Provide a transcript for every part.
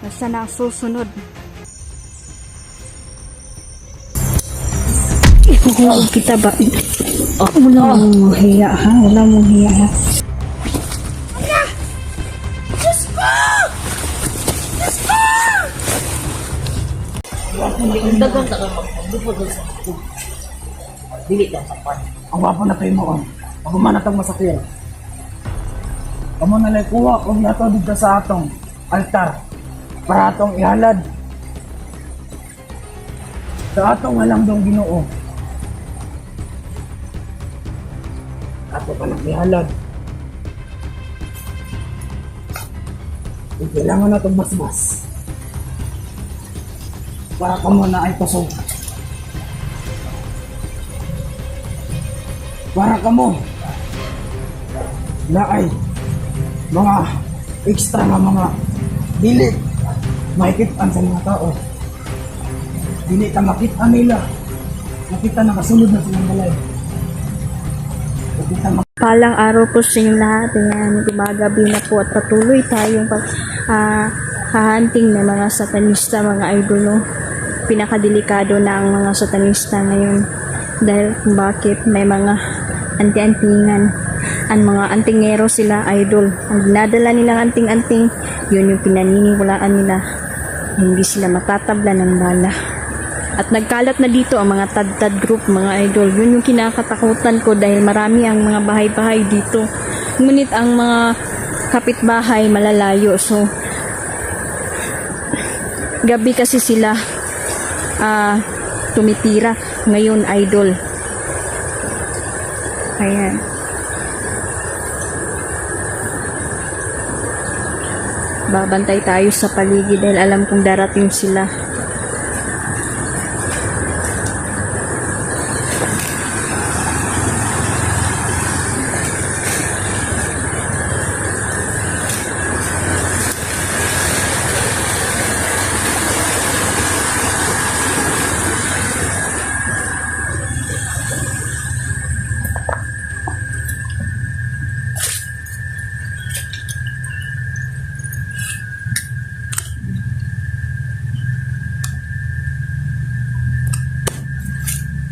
Basta na ang susunod. Ipukuha kita ba? Wala mong hiya ha? Wala mong hiya ha? Ang dagang ka kang magpapalupod sa ako. Dili lang sa pan. Ang wapo na kayo mo, pag umanatang masakyan. Kamu na lang kuha kung nato dito sa atong altar para atong ihalad sa atong walang dong Ginoo. Ato pa lang ihalad. Kung kailangan na itong basbas para kamo na ay pasog. Para kamo na ay mga extra na mga dili makikitaan sa mga tao. Dili ta makita nila. Makita na kasunod na silang balay. Makita Palang araw po sa inyong lahat. Ayan, gumagabi na po at patuloy tayong hahanting ng mga satanista, mga idol, no? Pinakadelikado na ang mga satanista ngayon dahil kung bakit may mga anti-antingan, ang mga antingero sila, idol. Ang dinadala nilang anting-anting, yun yung pinaniniwalaan nila. Hindi sila matatabla ng bala. At nagkalat na dito ang mga tad-tad group, mga idol. Yun yung kinakatakutan ko dahil marami ang mga bahay-bahay dito. Ngunit ang mga kapitbahay malalayo. So, gabi kasi sila tumitira ngayon, idol. Ayan. Babantay tayo sa paligid dahil alam kong darating sila.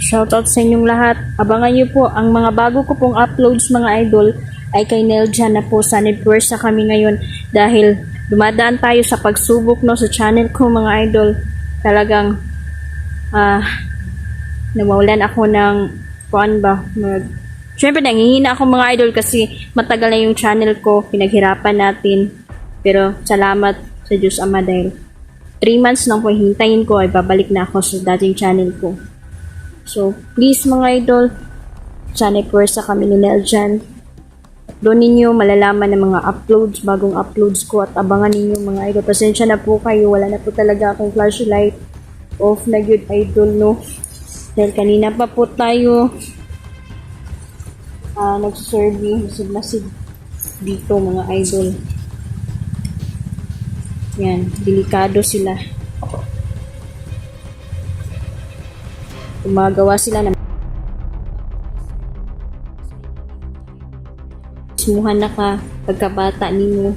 Shoutout sa inyong lahat. Abangan nyo po ang mga bago ko pong uploads, mga idol, ay kay Nelja na po. Sa Nedversa kami ngayon dahil dumadaan tayo sa pagsubok, no, sa channel ko, mga idol. Talagang nawawalan ako ng syempre nangihina ako, mga idol, kasi matagal na yung channel ko, pinaghirapan natin, pero salamat sa Diyos Ama dahil 3 months lang po hintayin ko ay babalik na ako sa dating channel ko. So, please mga idol, sa Nedversa kami ni Neljan. Doon ninyo malalaman ng mga uploads, bagong uploads ko, at abangan ninyo, mga idol. Pasensya na po kayo, wala na po talaga akong flashlight. Off na yun, idol, no? Dahil kanina pa po tayo nagsusurvey, masid dito, mga idol. Yan, delikado sila. Gumagawa sila ng bautismuhan na ka pagkabata ninyo.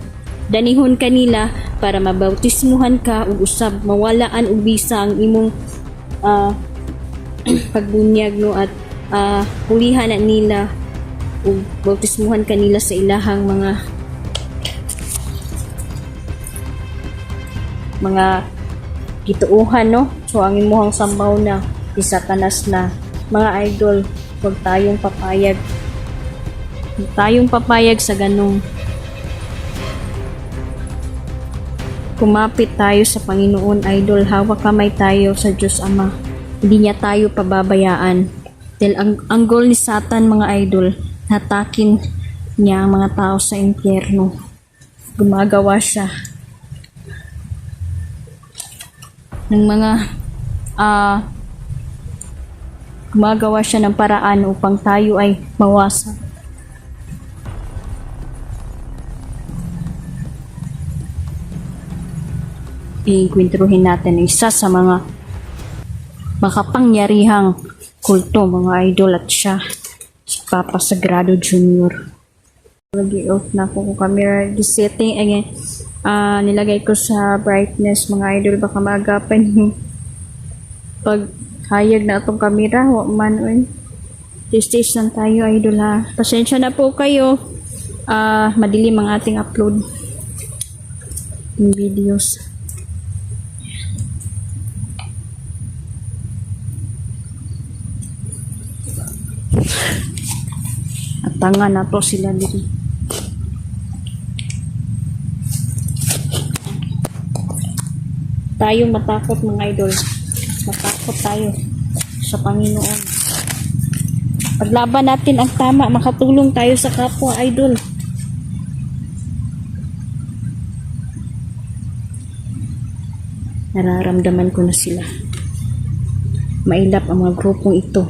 Danihon kanila para mabautismuhan ka ug usab mawalaan og bisa ang imong pagbunyag, no, at pulihan na nila ug bautismuhan kanila sa ilahang mga gituuhan, no. So ang imuhang sambaw na si Satanas na, mga idol. Huwag tayong papayag. Huwag tayong papayag sa ganong. Kumapit tayo sa Panginoon, idol. Hawak kamay tayo sa Diyos Ama. Hindi niya tayo pababayaan. Dahil ang goal ni Satan, mga idol, hatakin niya ang mga tao sa impyerno. Gumagawa siya ng mga gumagawa siya ng paraan upang tayo ay mawasak. Iikwentruhin natin isa sa mga makapangyarihang kulto, mga idol, at siya si Papa Sagrado Jr. Lagi off na ako kung camera setting again. nilagay ko sa brightness mga idol, baka maagapan yung pag hayag na itong camera. Wa man, oy. Stage lang tayo idol ha. Pasensya na po kayo. Madilim ang ating upload ng videos. At tanga na to sila dito. Tayo matakot mga idol. Matakot tayo sa Panginoon. Paglaban natin ang tama, makatulong tayo sa kapwa idol. Nararamdaman ko na sila. Mailap ang mga grupong ito.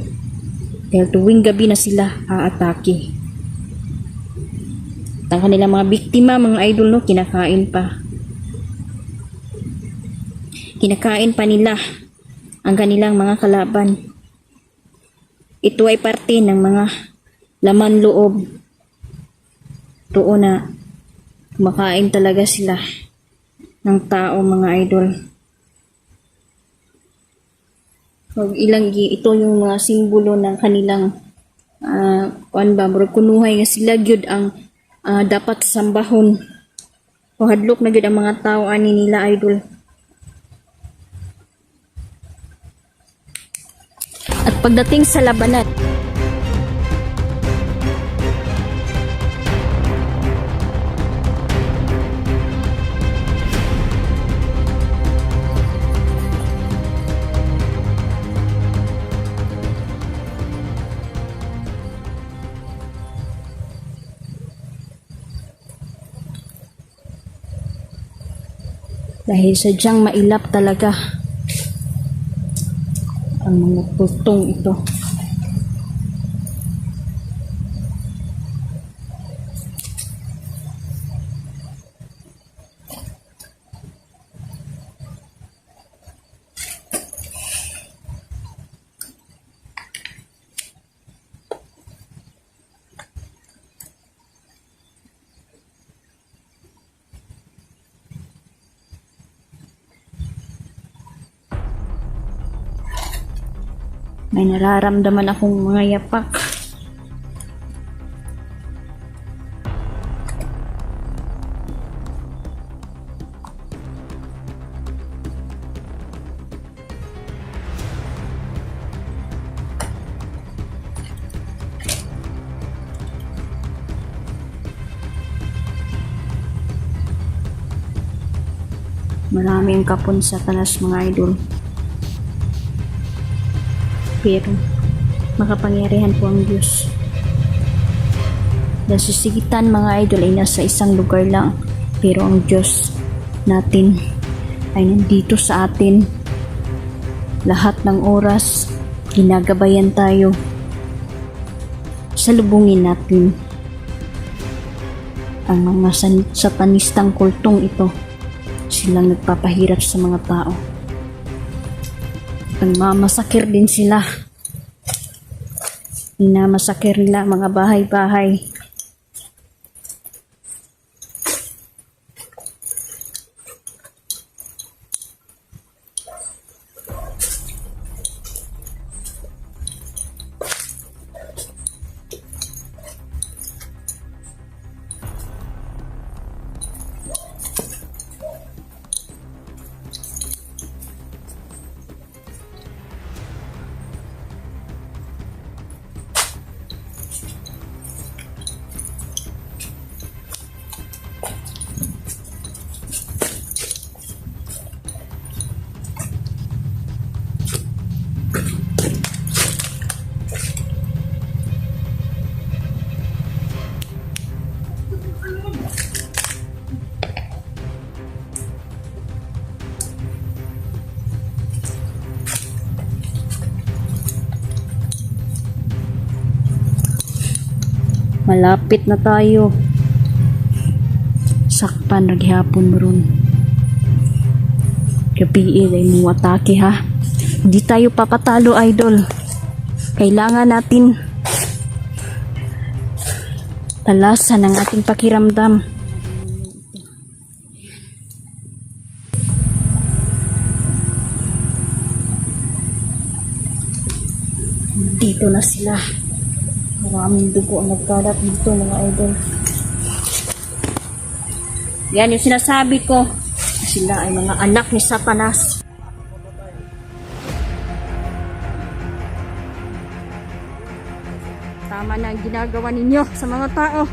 Dahil tuwing gabi na sila aatake. Ang kanilang mga biktima, mga idol, no, kinakain pa. Kinakain pa nila ang kanilang mga kalaban. Ito ay parte ng mga laman loob. Doon na kumakain talaga sila ng tao, mga idol. Ito yung mga simbolo ng kanilang kunuhay nga sila gyud ang dapat sambahon. O hadlok na gyud ang mga tao ani nila idol. At pagdating sa labanan, dahil sadyang mailap talaga ang mga putong ito. May nararamdaman akong mga yapak. Maraming kapon sa talas mga idol. Pero makapangyarihan po ang Diyos. Dahil sisigitan mga idol ay nasa isang lugar lang. Pero ang Diyos natin ay nandito sa atin. Lahat ng oras, ginagabayan tayo. Salubungin natin ang mga satanistang kultong ito. Silang nagpapahirap sa mga tao. Nagmamasakir din sila. Minamasakir nila mga bahay-bahay. Malapit na tayo. Sakpan naghihapon mo ron. Gabi ay mo atake ha. Hindi tayo papatalo idol. Kailangan natin talasan ang ating pakiramdam. Nandito na sila. Maraming dugo ang nagkalat dito, mga idol. Yan yung sinasabi ko. Sila ay mga anak ni Satanas. Tama na ang ginagawa ninyo sa mga tao.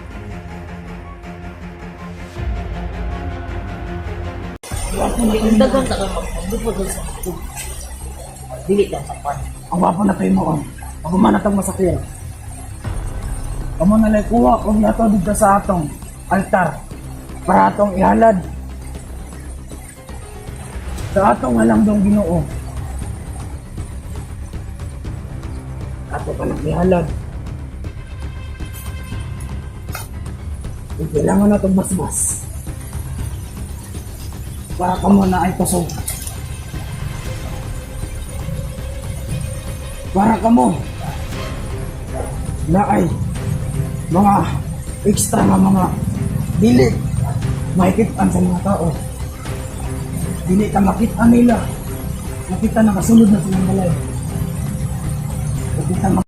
Ang dagang tagang magpapalipod sa tubig. Dili lang sa kwan. Ang wapo na kayo mo, ako man atong masakyan. Kamu na lang kuha kung nato dito sa atong altar para atong ihalad sa atong alang dong Ginoo. Ato pa lang ihalad. Kailangan na itong basbas para kamo na ay kusog. Para kamo na ay mga extra na mga dili makikitaan sa mga tao. Dili ka makita nila. Makita na kasunod na silang balay. Makita na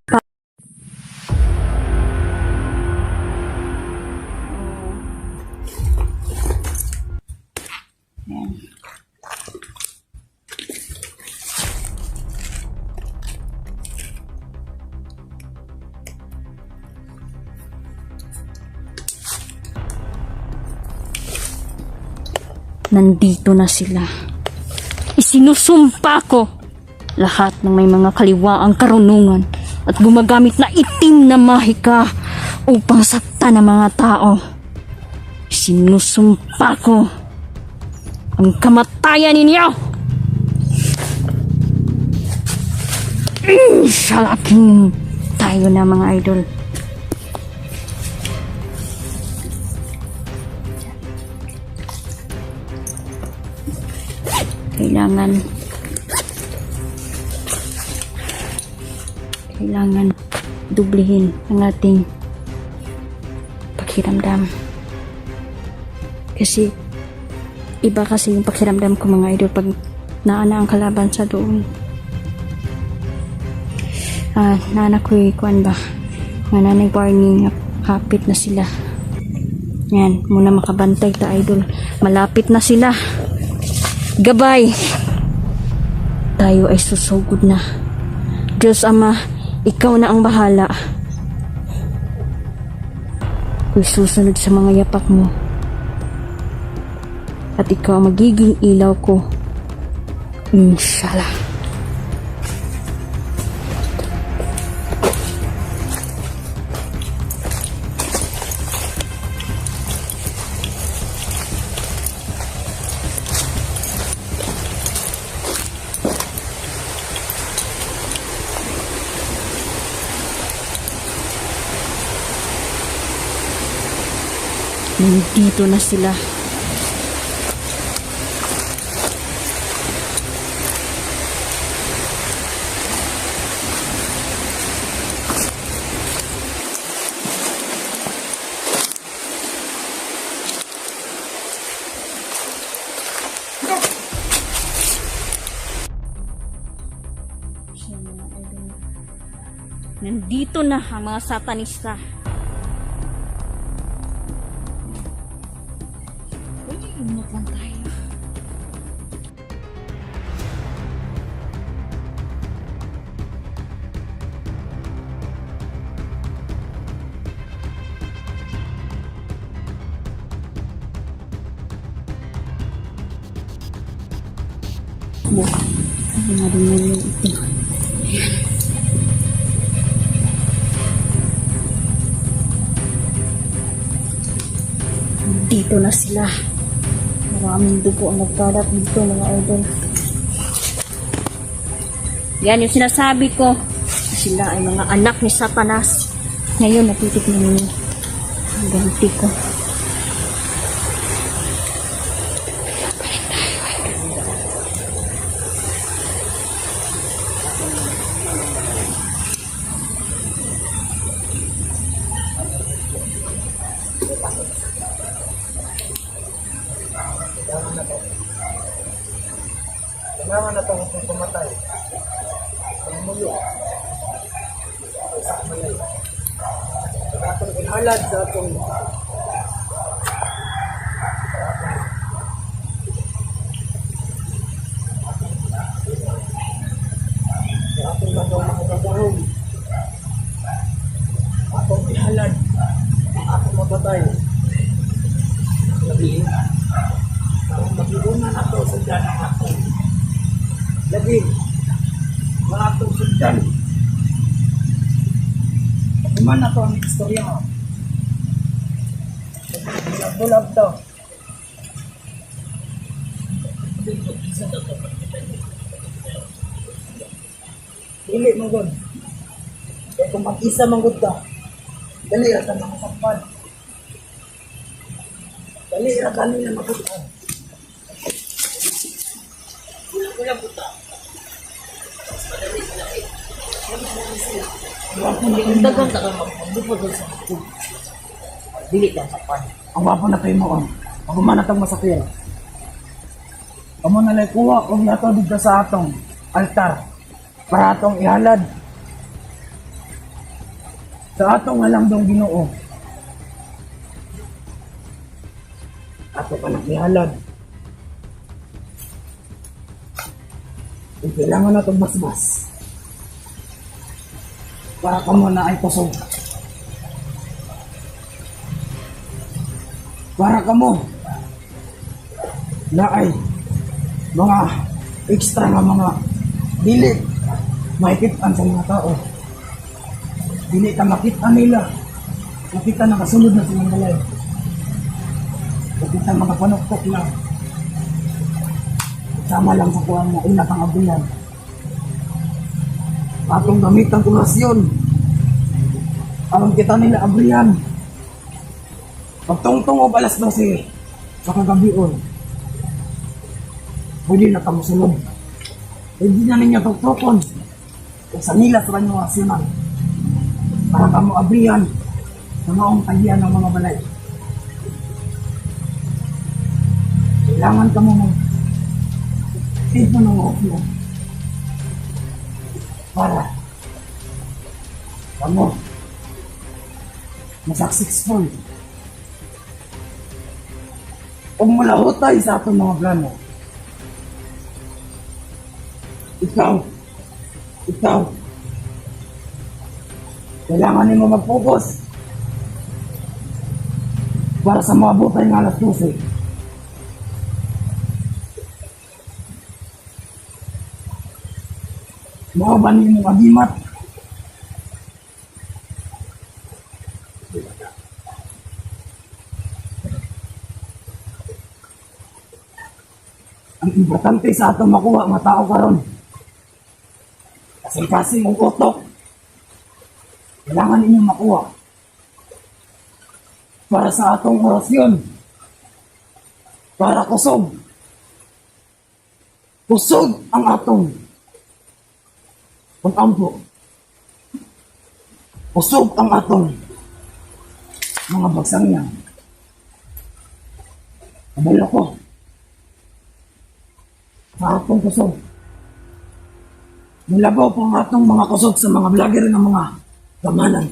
Nandito na sila. Isinusumpa ko lahat ng may mga kaliwaang karunungan at gumagamit na itim na mahika upang saktan ng mga tao. Isinusumpa ko ang kamatayan ninyo. Salaking tayo na, mga idol. Kailangan dublihin ang ating pakiramdam, kasi iba kasi yung pakiramdam ko, mga idol, pag naana ang kalaban sa doon. Nana ko'y kuan ba, nanay warning, hapit na sila. Yan, muna makabantay ta, idol, malapit na sila. Gabay, tayo ay susugod na. Diyos Ama, ikaw na ang bahala. Ako'y susunod sa mga yapak mo, at ikaw ang magiging ilaw ko, inshallah. Nandito na sila. Nandito na ang mga satanista. Ingat lang tayo. Ano nga rin yun ito. Dito na sila. Maraming dugo ang nagkalat dito, mga idol. Yan yung sinasabi ko. Sila ay mga anak ni Satanas. Ngayon, napitik na ninyo ang ganti ko. kailangan na itong pumatay. Ang mulo. balay. Sa atong inhalad sa atong mga kagahong. Atong inhalad. Atong mabatay. Labi. Ang mag-iunan ato sa dyan ang atong. Labi. Mga atong sundan. Iman na to ang istorya mo. Bulab to. Dili mo gud. Kaya kung mag-isa man gud ka, dali ra ka mga sampad. Dali ra ka nila magutan. Wala buta. Ang Dagan na kayo magpundo po doon sa tubig. Dili ka sapan. wapo na kayo mo. Ako man atong masakyan. Amo na lay kuha kung nato dito sa atong altar para atong ihalad sa atong halangdong Ginoo. Ato ka nang ihalad. Kung kailangan natong mas para ka mo na ay kusog. Para ka mo na ay mga extra nga mga dili makikitaan sa mga tao. Dili ka makita nila. Makita nakasunod na silang balay. Makita makapanuktok lang. Sama lang sa kuwan na ina kang abrihan. Atong gamitang orasyon. Alam kita nila abrihan. Pagtungtong o balas 12 sa kagabion. Pwede na kamo sunod. Pwede na ninyo tuktukon. Kung sa nila sa kanyang orasyonan. Para kamo abrihan sa maong tagian ng mga balay. Kailangan ka mo tipo ng off mo. Para kamo successful. Kung malahotay sa atong mga plano. Ikaw, kailangan nimo mag-focus para sa mga butay ng alas 12. Mga ba nimo agimat? Ang importante sa atong makuha mga tao karon. Kasi mong utok. Kailangan ninyong makuha. Para sa atong orasyon. Para kusog. Kusog ang atong pag-ampo. Kusog ang atong mga bagsang niya. Kabalo ko. Sa atong kusog. Nilabaw po ang atong mga kusog sa mga vlogger ng mga gamanan.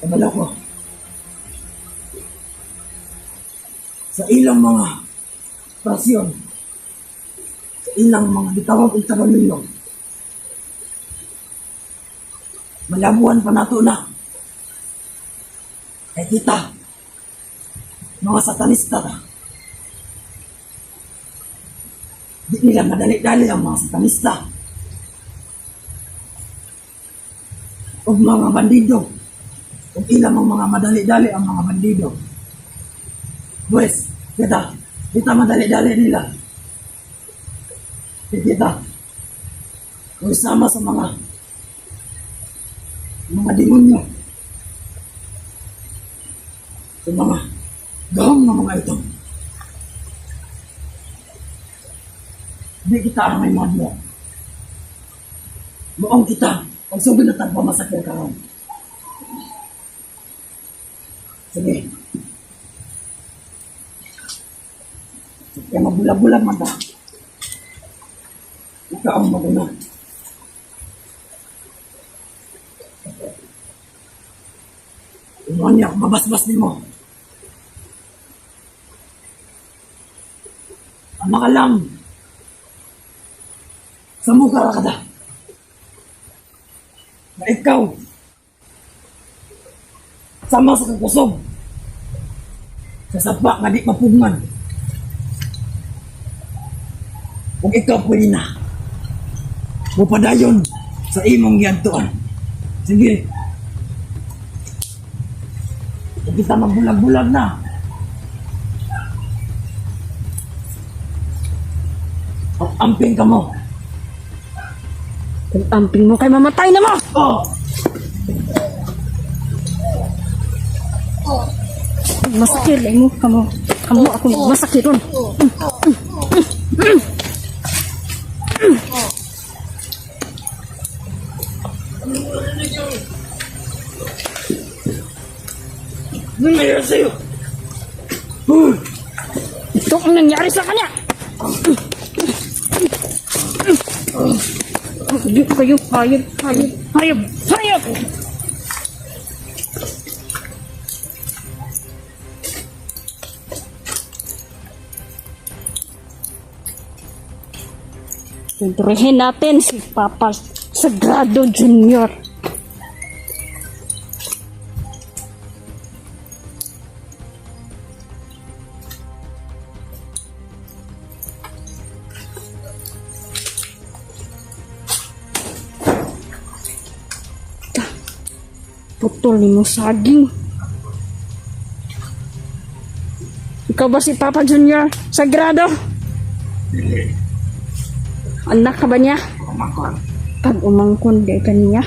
Kabalo ko. Sa ilang mga pasyon, sa ilang mga bitawag at tagalilong, malabuhan pa nato na. Kaya kita, mga satanista ta. Di nila madali-dali ang mga satanista. O mga bandido. Kung ilang ang mga madali-dali ang mga bandido. Pues, kita madali-dali nila. Kita, kung sama sa mga demonyo. Sa mga gahong na mga ito. Di kita ang may madya. Buong kita, pag subi na tagpamasakir ka ron. Sige. Kaya mabula-bulag man ta. Ikaw ang maguna. Iwan niya ako mabasbas din mo. Ama ka lang. Sa mukha ka da. Na ikaw. Sama sa kakusog. Sa sapa nga di mapugman. Kung ikaw pwede na. Mupadayon sa imong giantuan. Sige. Kung kita magbulag-bulag na. Amping ka mo. Kung amping mo kay mamatay na mo! Oh! Masakit lang mo, kamo ako masakit ron. Ano nangyari sa'yo? Ito ang nangyari sa kanya! Hayop! Tunturihin natin si Papa Sagrado Jr. Putol ni mo saging. Ikaw ba si Papa Jr. Sagrado? Anak ka ba niya? Kumangkon. Pag umangkon di kaniya.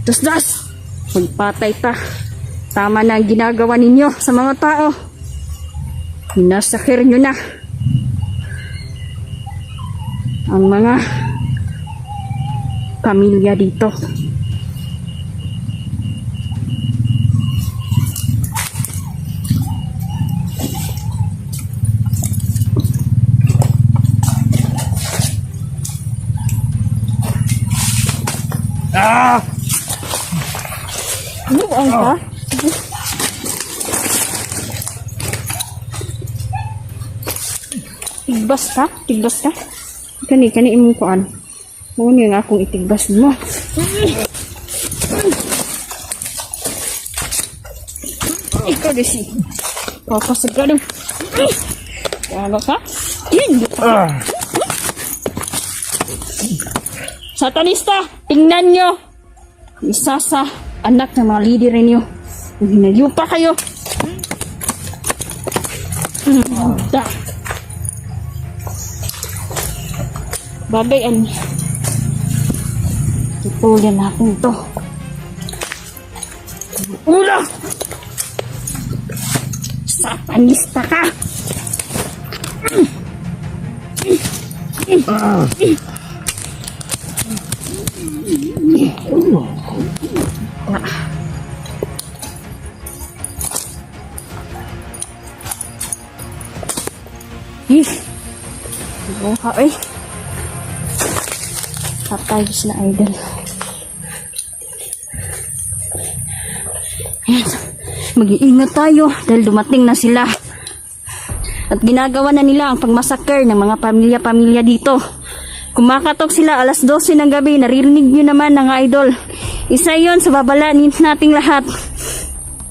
Das! Magpatay ta. Tama na ang ginagawa ninyo sa mga tao. Nasakir nyo na ang mga pamilya dito. Ah! Buang ka? Tigbas ka? Kani imong kuan. Mo ni nga akong itigbas mo. Ikaw desi. Papa Sagrado. Ano ka? Hindi pa. Satanista, tingnan nyo. Isa sa anak ng mga leader ninyo. Hinayo pa kayo. Da. Babayan. Tutulan natin to. Ulo! Satanista ka! Buha eh. Patay sila idol. Ayan. Mag-iingat tayo dahil dumating na sila. At ginagawa na nila ang pagmasaker ng mga pamilya-pamilya dito. Kumakatok sila alas 12 ng gabi. Naririnig nyo naman ng idol. Isa yon sa babala nating lahat.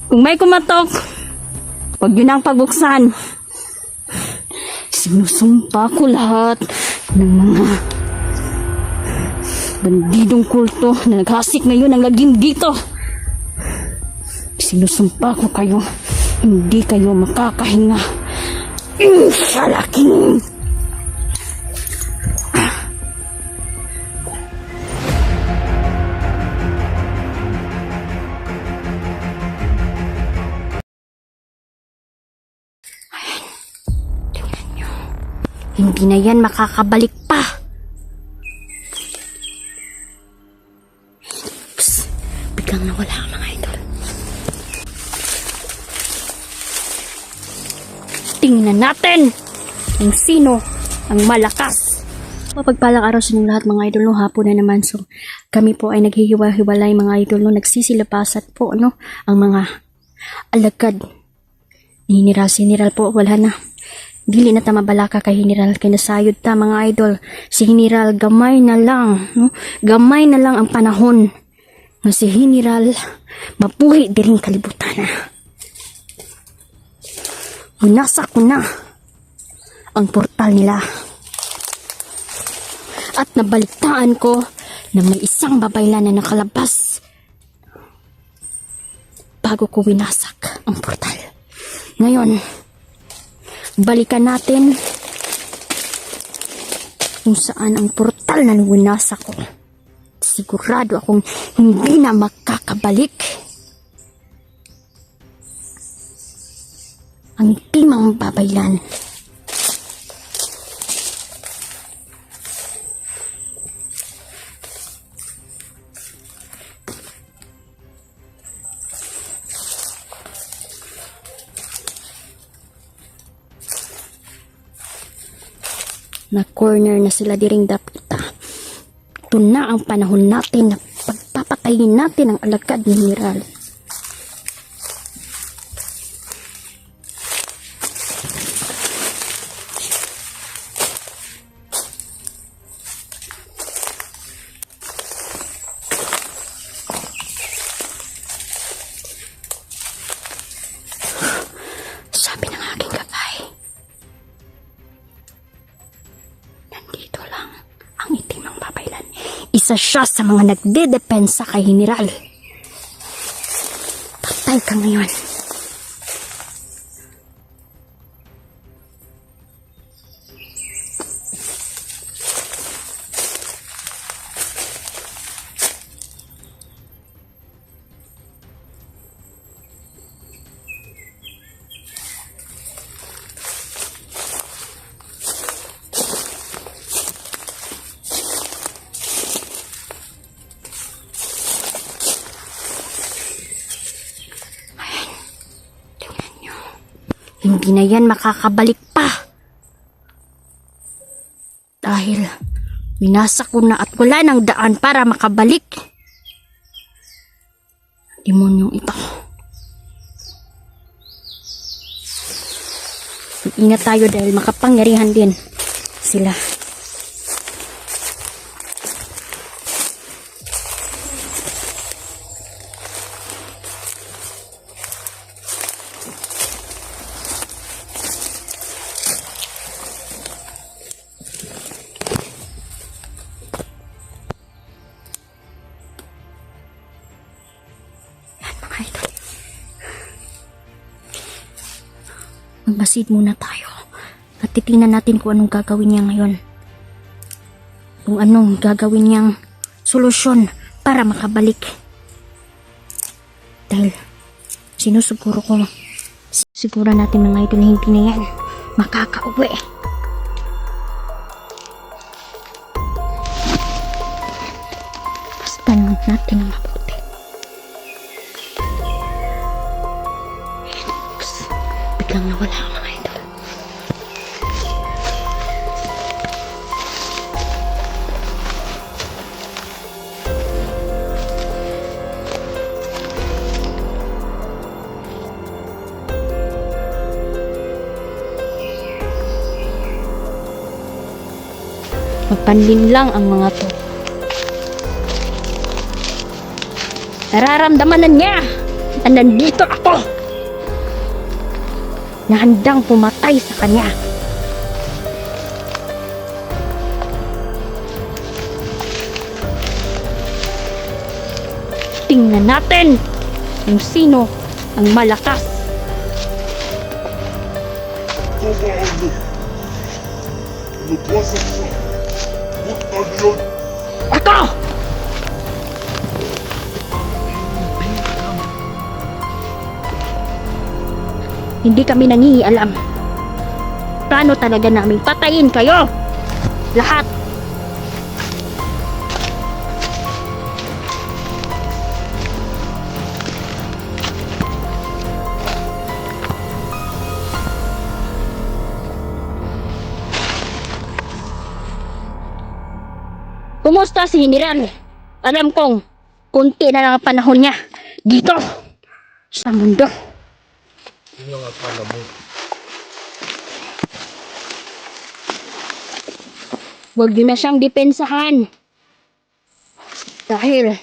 Kung may kumatok, huwag yun ang pagbuksan. Sinusumpa ko lahat ng mga bandidong kulto na naghasik ngayon ang lagim dito. Sinusumpa ko kayo, hindi kayo makakahinga. Salaking! Hindi na yan makakabalik pa. Psst, biglang nawala ang mga idol. Tingnan natin kung sino ang malakas Mapagpalang araw sa inyong lahat mga idol, no, hapon na naman. So, kami po ay naghihiwa-hiwalay mga idol, no, nagsisilapasan po, no, ang mga alagad. Hiniral po, wala na. Dili na ta mabalaka kay Hiniral, kay nasayod ta mga idol. Si Hiniral, gamay na lang, no, gamay na lang ang panahon. No, si Hiniral, mapuhi diring kalibutan na. Winasak ko na ang portal nila. At nabaligtaan ko na may isang babaylan na nakalabas bago ko winasak ang portal. Ngayon, balikan natin kung saan ang portal na winasak ko. Sigurado akong hindi na makakabalik. Ang timang babaylan. Na corner na sila diring dapita. Ito na ang panahon natin na pagpapatayin natin ang alagad ni Hiniral. Sabi ng aking gabay, nandito lang ang itimang babaylan. Isa siya sa mga nagdedepensa kay Hiniral. Patay ka ngayon. Hindi na yan makakabalik pa. Dahil winasak ko na at wala nang daan para makabalik. Demonyong ito. Ingat tayo dahil makapangyarihan din sila. Magmasid muna tayo at titingnan natin kung anong gagawin niya ngayon. Kung anong gagawin niyang solusyon para makabalik. Dahil sinusuguro ko, siguro natin mga idol na hindi na yan makakauwi. Basta naman natin ang mabuti. Biglang nawala ang mga idol. Magpanlin lang ang mga to. Nararamdaman na niya na nandito ako, na handang pumatay sa kanya. Tingnan natin kung sino ang malakas. Ako! Hindi kami nangingialam. Plano talaga namin patayin kayo. Lahat. Kumusta si General? Alam kong kunti na lang ang panahon niya dito sa mundo. Yung akala mo. Huwag niyo na siyang depensahan. Dahil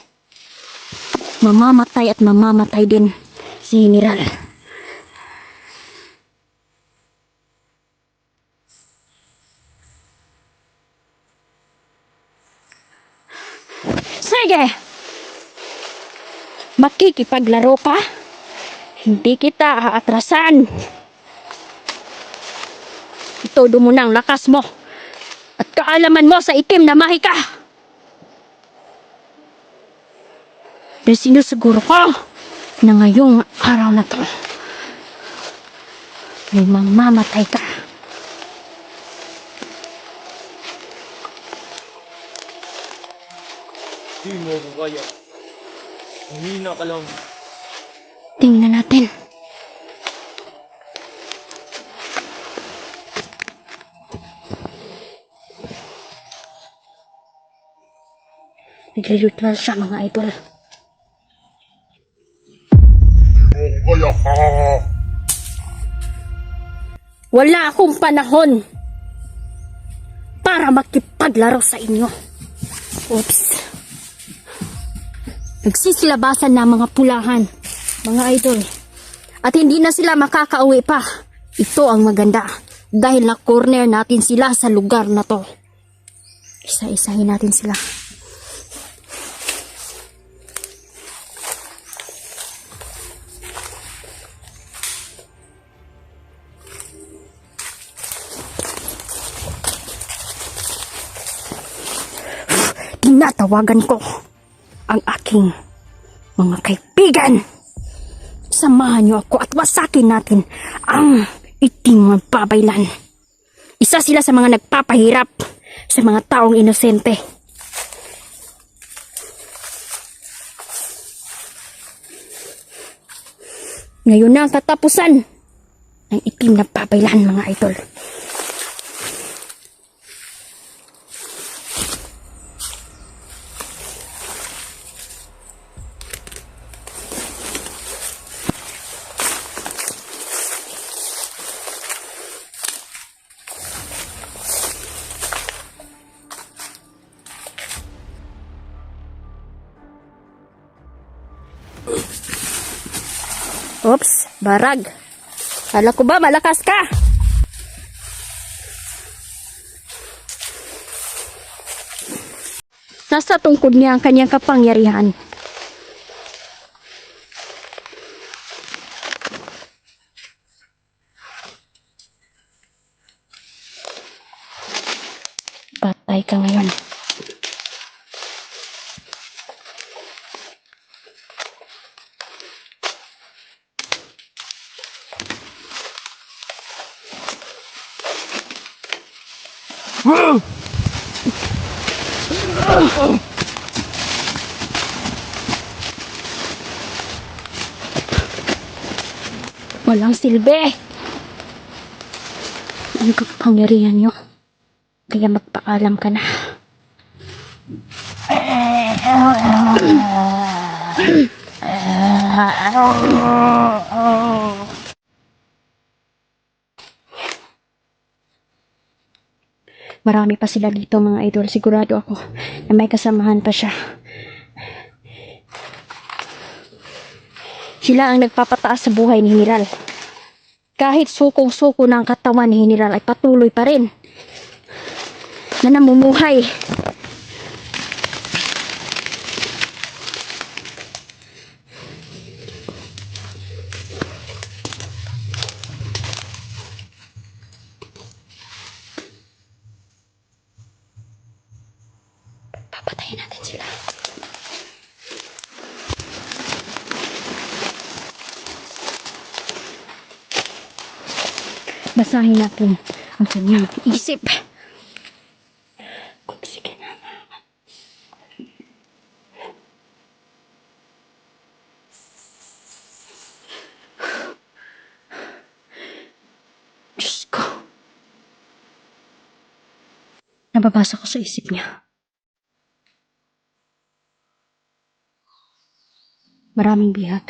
mamamatay at mamamatay din si General. Sige! Makikipaglaro ka? Hindi kita aatrasan. Itodo mo na ang lakas mo at kaalaman mo sa itim na mahika. Dahil sinusiguro ko na ngayong araw na to may mamamatay ka. Hindi mo ako kaya. Humina ka lang. Tingnan natin. Nagre-ritual siya mga idol. Kaya ka. Wala akong panahon para makipaglaro sa inyo. Oops. Nagsisilabasan na mga pulahan, mga idol. At hindi na sila makakauwi pa. Ito ang maganda. Dahil na-corner natin sila sa lugar na to. Isa-isahin natin sila. Tinatawagan ko ang aking mga kaibigan. Samahan niyo ako at wasakin natin ang itim ng babaylan. Isa sila sa mga nagpapahirap sa mga taong inosente. Ngayon na ang katapusan ng itim na babaylan, mga idol. Oops, barag. Kala ko ba malakas ka? Nasa tungkod niya ang kanyang kapangyarihan. Patay ka ngayon. Walang silbi. Ang kapangyarihan niyo. Kaya magpaalam ka na. Marami pa sila dito, mga idol. Sigurado ako na may kasamahan pa siya. Sila ang nagpapataas sa buhay ni General. Kahit sukong-suko ng katawan ni General ay patuloy pa rin na namumuhay. Papatayin natin sila. Basahin natin ang kanyang isip. Sige na. Diyos ko. Nababasa ko sa isip niya. Maraming bihag.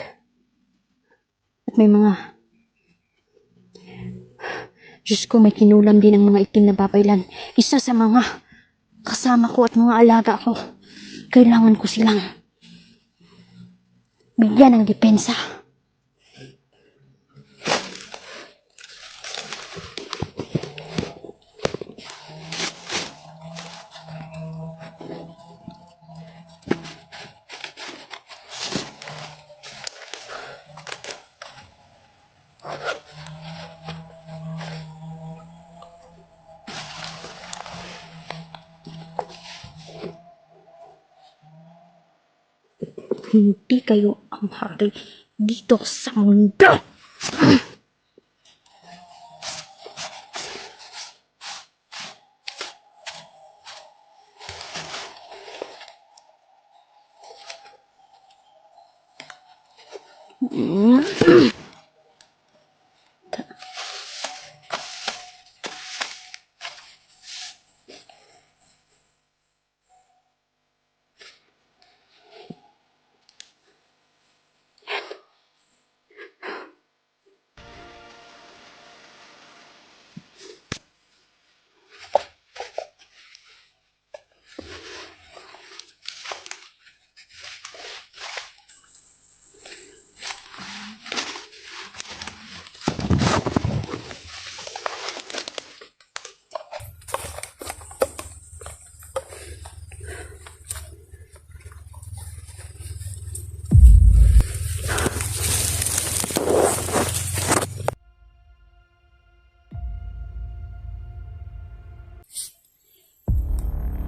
At may mga... Diyos ko, may kinulam din ang mga itim na babaylan. Isa sa mga kasama ko at mga alaga ko. Kailangan ko silang bigyan ng depensa. Hindi kayo ang hari dito sa mundo.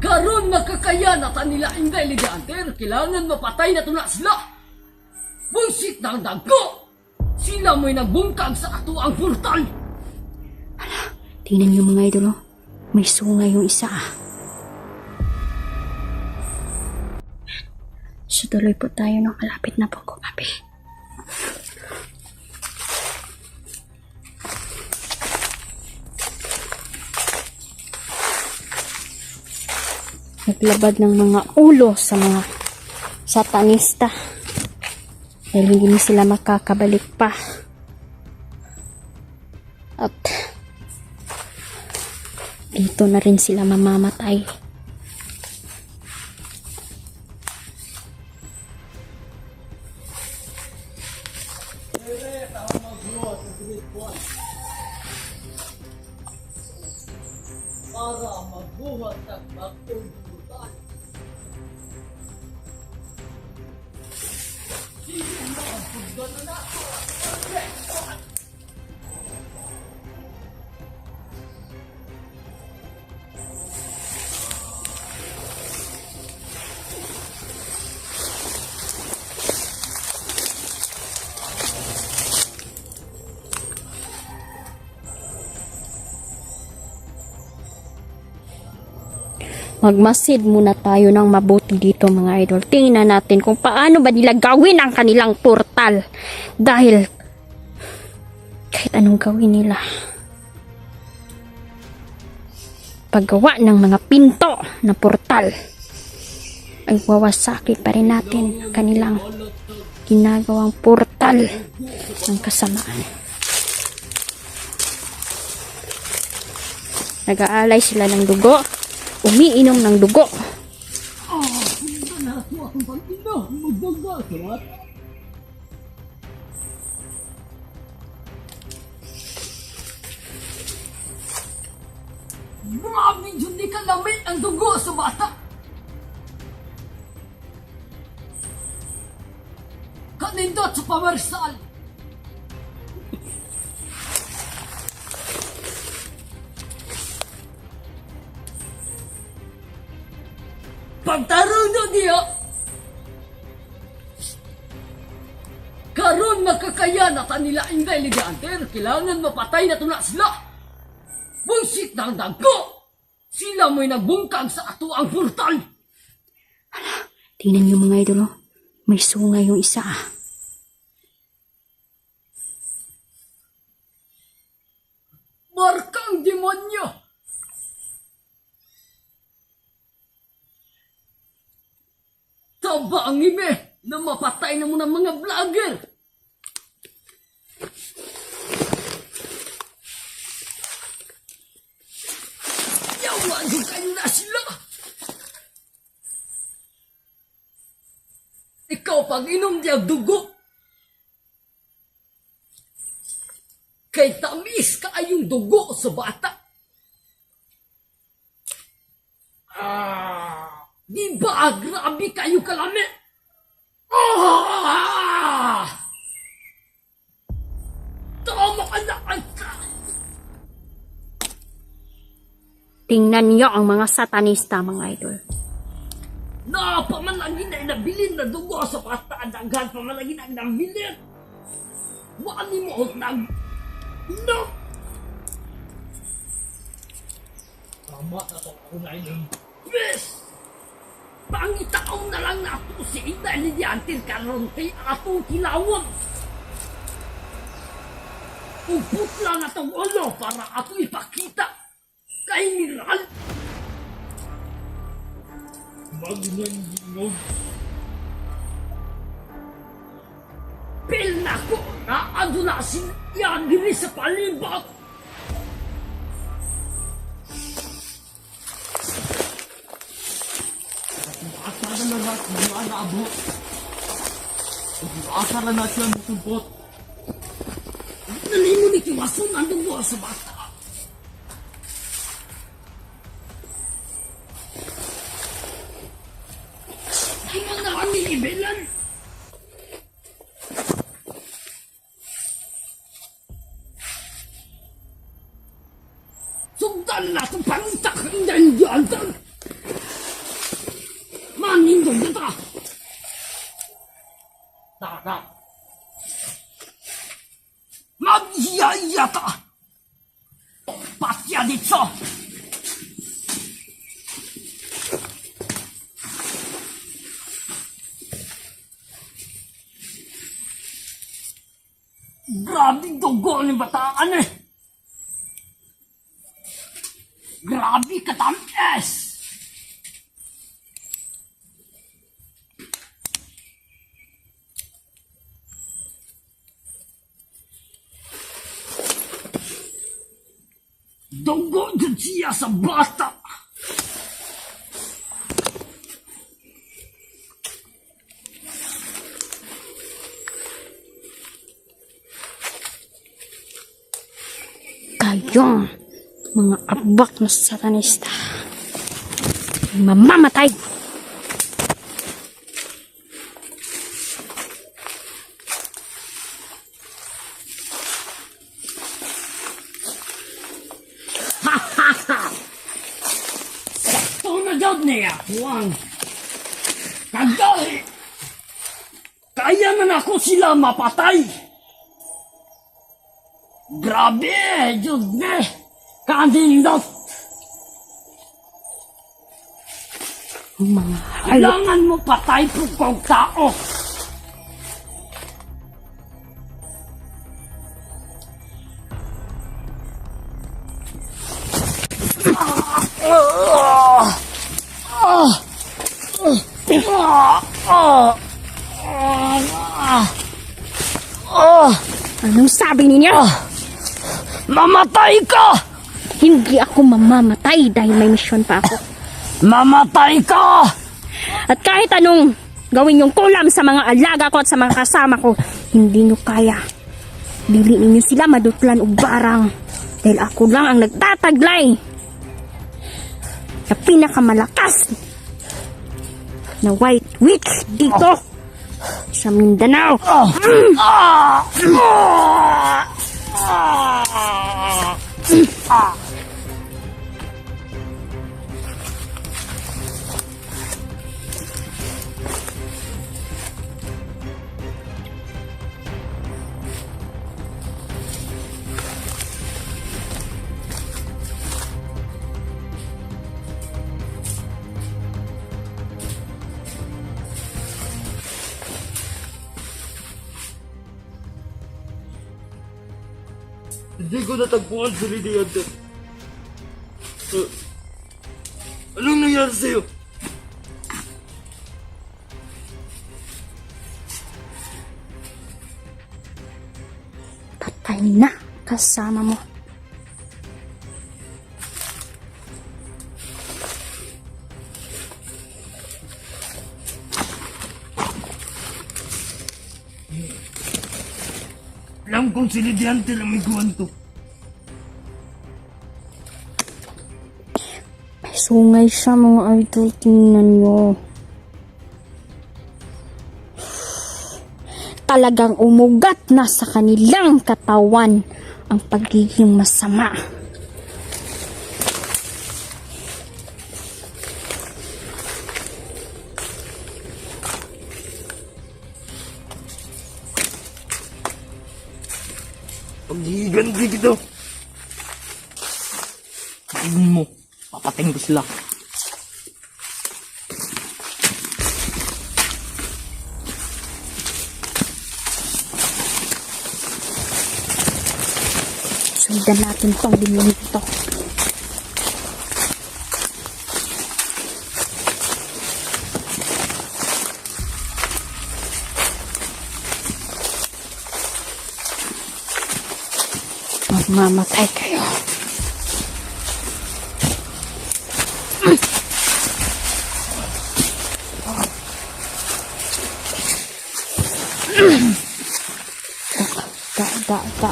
Karon nakakayan at nila inday liganter, kailangan mapatay na tuna sila. Buisit ng dagko! Sila mo'y nagbungkag sa katuang portal. Tingnan niyo mga idolo. May sungay yung isa. So tuloy po tayo ng kalapit na po kumabi. Naglabad ng mga ulo sa mga satanista. Dahil hindi na sila makakabalik pa. At dito na rin sila mamamatay. Para magbuhat ng bagong portal. Sino na ang pugdan na nato? Magmasid muna tayo ng mabuti dito mga idol. Tingnan natin kung paano ba nila gawin ang kanilang portal. Dahil kahit anong gawin nila, paggawa ng mga pinto na portal, ay wawasaki pa rin natin ang kanilang ginagawang portal ng kasamaan. Nag-aalay sila ng dugo. Umiinom ng dugo. Punta na ako ang pag-ina. Magbagasat. Grabe yun di kalamit ang dugo sa bata. Kanindot sa pamarsal. Pagtarong na diya. Karon makakayan at nila inday liganter, kailangan mapatay na tuna sila. Buisit ng dagko! Sila mo'y nagbungkag sa atuang portal. Tingnan niyo mga idolo. May sungay yung isa. Markang demonyo! Taba ang ime na mapatay na mo ng mga vlogger. Yawan ko kayo na sila. Ikaw pag inom diya dugo, kay tamis ka ayong dugo sa bata. Di ba grabe kayo kalami? Tama ka na ka. Tingnan niyo ang mga satanista, mga idol. Napamalagin na inabilin na dugo sa bata. Daghan pamalagin na inabilin. Wali mo nag... No! Tama na to ako na yun. Yes! Pangitaw na lang na ito si Ida Lidiantil karon kay atong kilawon. Upot lang atong ulo para ato ipakita kay Miral. Magnanginog. Pil na ko na ado na siya diri sa palibot. Asara na lahat mga naabot. Asara na siya musumpot. Dali mo ni kiwason ang dugo sa bata. Ay mga kami ibelan. Sugdan na itong pangitak ang dahilan. Manindong na ta. Taka. Magyaya ta. Patya dito. Grabe dugo ni bataan eh. Grabe katamis. Dugo dyan siya sa bata. Kayo, mga abak na satanista. Mamamatay! Sakto na dyan niya, Juan. Kagay. Kaya na ako sila mapatay. Grabe, Diyos ne. Kanindot. Mga hayop. Kailangan mo patay po kong tao. Anong sabi ninyo? Mamatay ka! Hindi ako mamamatay dahil may misyon pa ako. Mamatay ka! At kahit anong gawin yung kulam sa mga alaga ko at sa mga kasama ko, hindi nyo kaya. Dili ninyo sila madutlan o barang. Dahil ako lang ang nagtataglay na pinakamalakas na white witch dito sa Mindanao. Hindi ko natagpuan si Lidiante. Anong nangyari sa'yo? na kasama mo. Alam kong si Lady Hunter ang may kuwan to. May sungay siya mga idol, tingnan nyo. Talagang umugat na sa kanilang katawan ang pagiging masama. Pag-iganti kita. Tingin mo, papating ko sila. Sundan natin tong dinulit to. Magmamatay kayo. Da.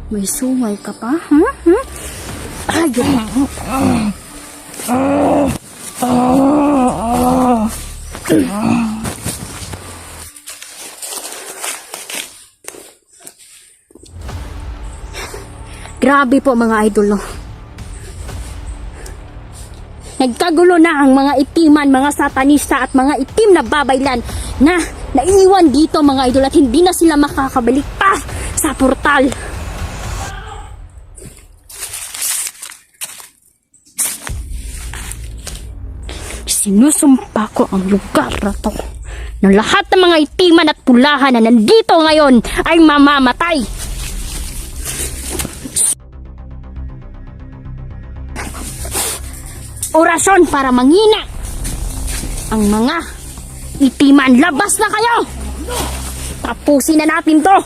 May sungay ka pa, ha? Ayun. Grabe po mga idol, no? Nagkagulo na ang mga itiman, mga satanista at mga itim na babaylan na naiiwan dito mga idol at hindi na sila makakabalik pa sa portal. Sinusumpa ko ang lugar na to na lahat ng mga itiman at pulahan na nandito ngayon ay mamamatay. Orasyon para mangina ang mga itiman. Labas na kayo! Tapusin na natin to!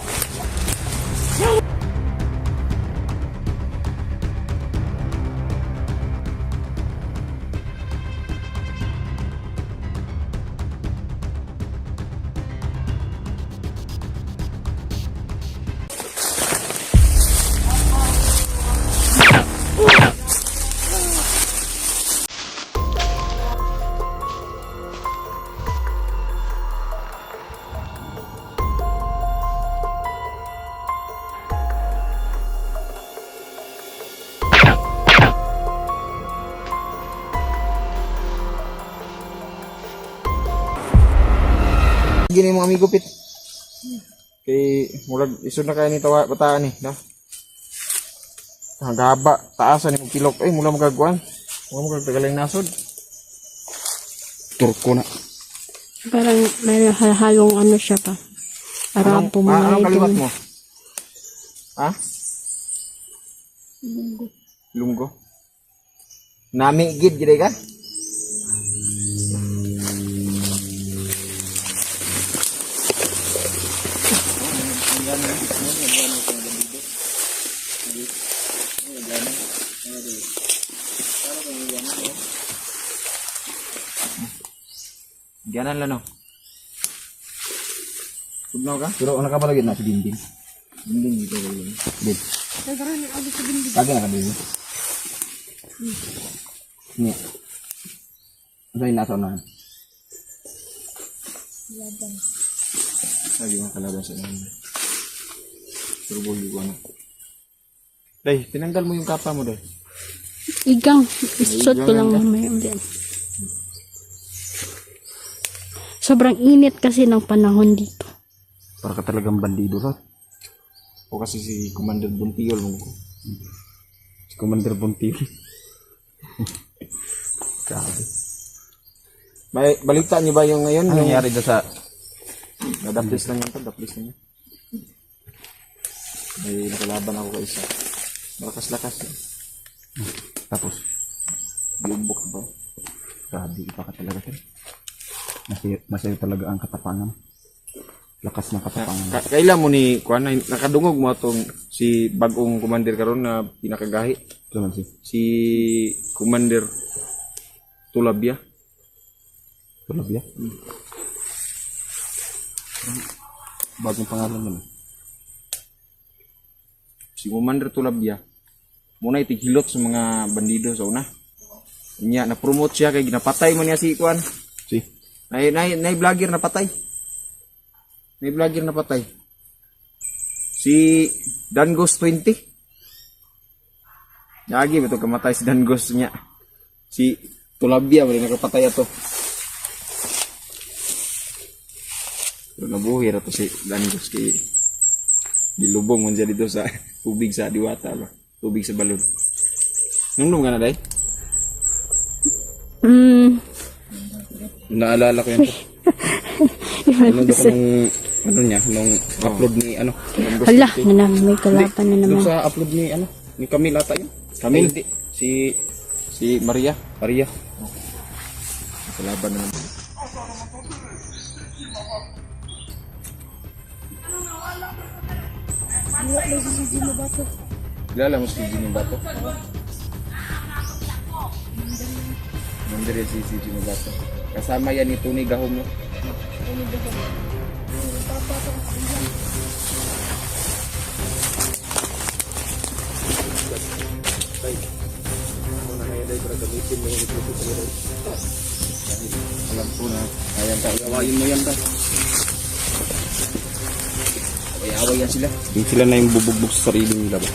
Gini mga amigo pit. Kay murag isod na kaya ni tawa bataan ni, no? Hagaba, taasan ni kilok. Mula magagawan. Mula magagaling nasod. Turko na. Parang may halong ano siya pa. Parang Anong kaliwat mo? Ha? Lunggo. Nami gid gid ka? Ganan lang no. Sugnaw ka? Pero ano ka ba lagi na si Dindin? Dindin dito ba yun? Din. Lagi na ka din. Ni. Ano yung nasa unahan? Laban. Lagi mga kalaban sa unahan. Turbo yung ano. Day, tinanggal mo yung kapa mo, Day. Igang, isot ko lang mamaya ulit. Sobrang init kasi ng panahon dito. Para ka talagang bandido, ha? O kasi si Commander Buntiol mo ko. Si Commander Buntiol. Grabe. May balita niyo ba yung ngayon? Ano nangyari doon sa... Nadaplis lang yun. Daplis lang yun. May nakalaban ako ka isa. Malakas-lakas yun. Tapos? Biumbok ba? Grabe, ipa ka talaga. Masaya talaga ang katapangan. Lakas ng katapangan. Kailan mo ni kuan na nakadungog mo atong si bagong commander karon na pinakagahi Ito man si Commander Tulabia. Tulabya. Bagong pangalan nun. Si Commander Tulabia muna itighilot sa mga bandido sa una. Nya na promote siya kay ginapatay man niya si kuan. Si. Nay vlogger na patay. May vlogger na patay. Si Dangos 20. Lagi ba ito kamatay si Dangos niya. Si Tulabia wala nakapatay ato. Pero nabuhi ra to si Dangos kay gilubong man siya dito sa tubig sa Diwata ba. Tubig sa balon. Nung ka na day? Naalala ko yan. Ano daw kung ano niya, nung upload ni ano? Hala, may kalapan na Nung naman. sa upload ni ano? Ni Camille ata yun. Camille? Hindi. Si Maria. Maria. Oh. Kalaban naman. Kilala mo si Jimmy Bato? Nandere si Jimmy Bato. Kasama yan ni Tony Gahom no? Alam ko na. Ayan ka. Iwain mo yan ka. Away-away yan sila. Yung sila na yung bubugbog sa sarili nila ba?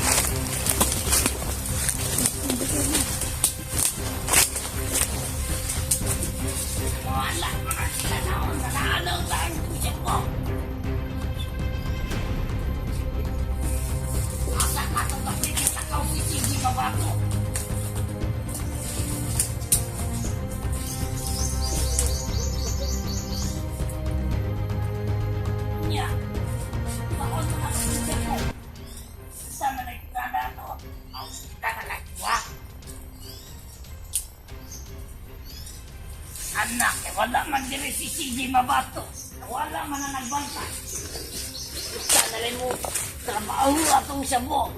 Anak, wala man diri si CJ Mabato. Wala man na nagbantay. Sanalin mo, trabaho atong sabo.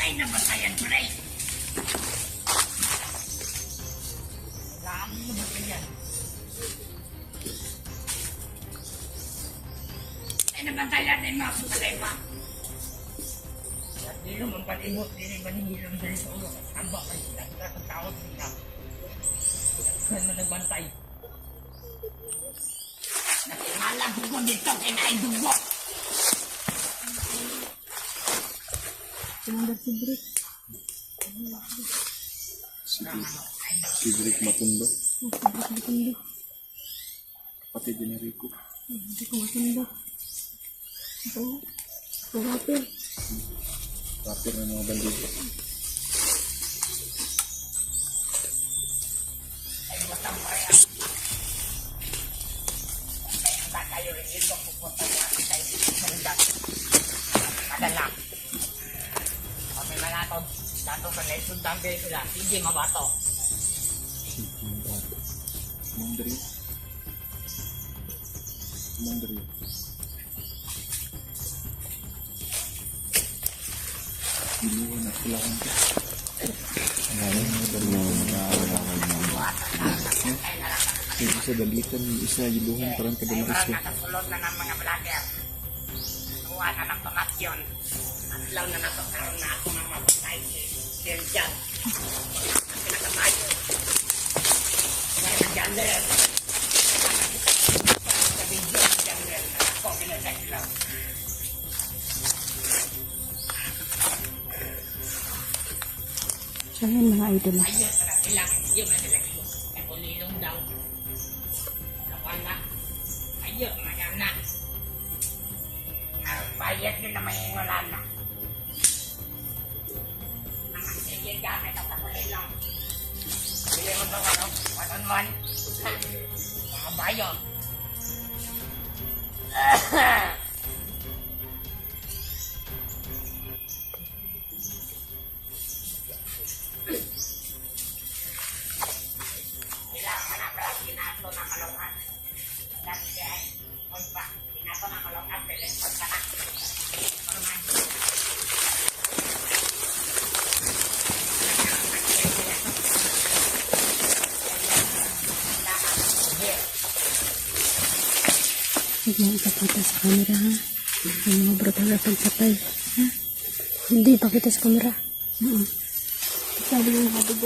Ay, nabatayan ko na eh. Lami nabatayan. Ay, nabatayan na yung mga problema. At di naman palimot, di naman hinihilang dahil sa ulo. Tamba kayo sila, ang tawag sila. Saan na nagbantay? Nakingalag ko dito, kinaidugo. Si Rick Matundo. Pati din ni Rico. Rapper ng mga bandido. Madala. Okay, malato. Dato sa lesson dambe sila. CJ Mabato. Mandri. Mandri. Iluwan at kailangan ko. Hindi sa dalitan, isa iluhan parang kadala isla. Nakasulod na ng mga vlogger. Kuha na ng pamasyon. Atlaw na nakakaroon na ako ng mapatay si Serjan. Ang pinakamayo. Ngayon ang Jander. Sa video ng Jander na ako pinagkakilaw. So yun mga idol. Ayun, para silang yung nalilagyo. Nakulilong daw. Nawala. Ayun, mga anak. Bayad din naman yung wala na. Naman sige gamit ang kakulilong. man. Mga bayo. Huwag mo ipakita sa camera, ha? Yung mga brutal na pagpatay, ha? Hindi ipakita sa camera. Sabi yung madugo.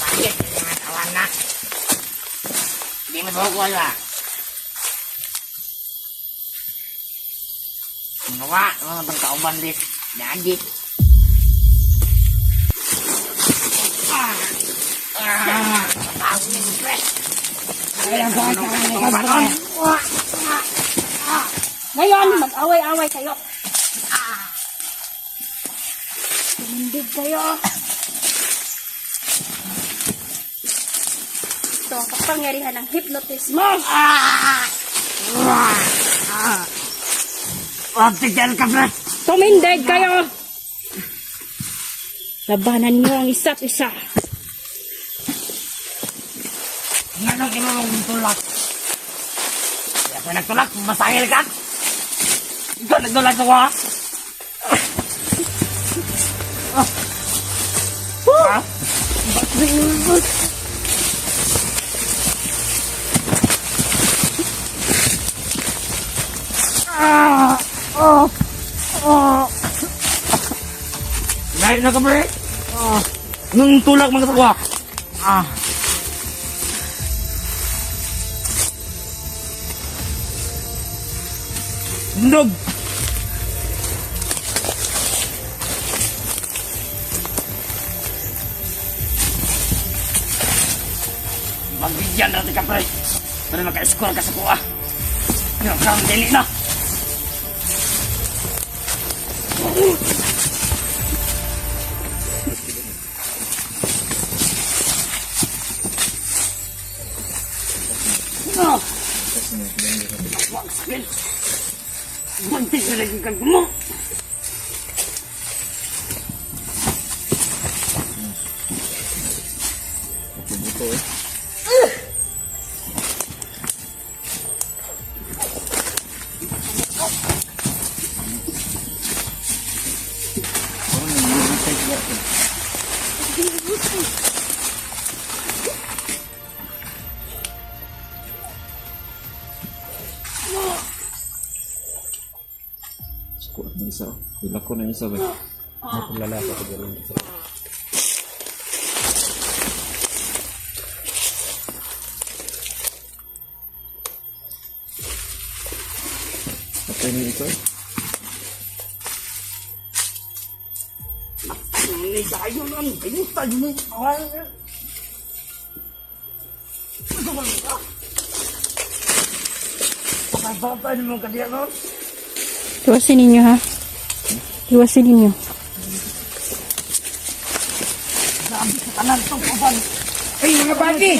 Bakit? Mga kawanak. Hindi mo bukol ba? Ngawa, mga bang kauban dit. Dadit. Tawag niyo mo, pre. Ngayon, mag-away-away kayo. Tumindig kayo. Ito ang kapangyarihan ng hypnotismo. Huwag tigil ka, pre. Tumindig kayo. Labanan niyo ang isa't isa. Nga nang inulong tulak. Kaya ako nagtulak, masahil ka. Ikaw nagtulak ako, ha? Lain na ka, pre. Nung tulak mga takwa. Ndog. Magbigyan natin ka, pre. Para maka-score ka sa kuha. Pero kang dili na. No. Wag sakit. Banting na lagi kang gumo. Buto eh. Kuat na isa. Hilak ko na isa ba? Lalasa ko dyan isa. Patay na ito. Ini tayo lang. Ini tayo mo. Pagpapay naman ka diyan, no? Iwasin ninyo, ha? Iwasin ninyo. Sabi sa tanan itong kaban. Ay, mga bagi!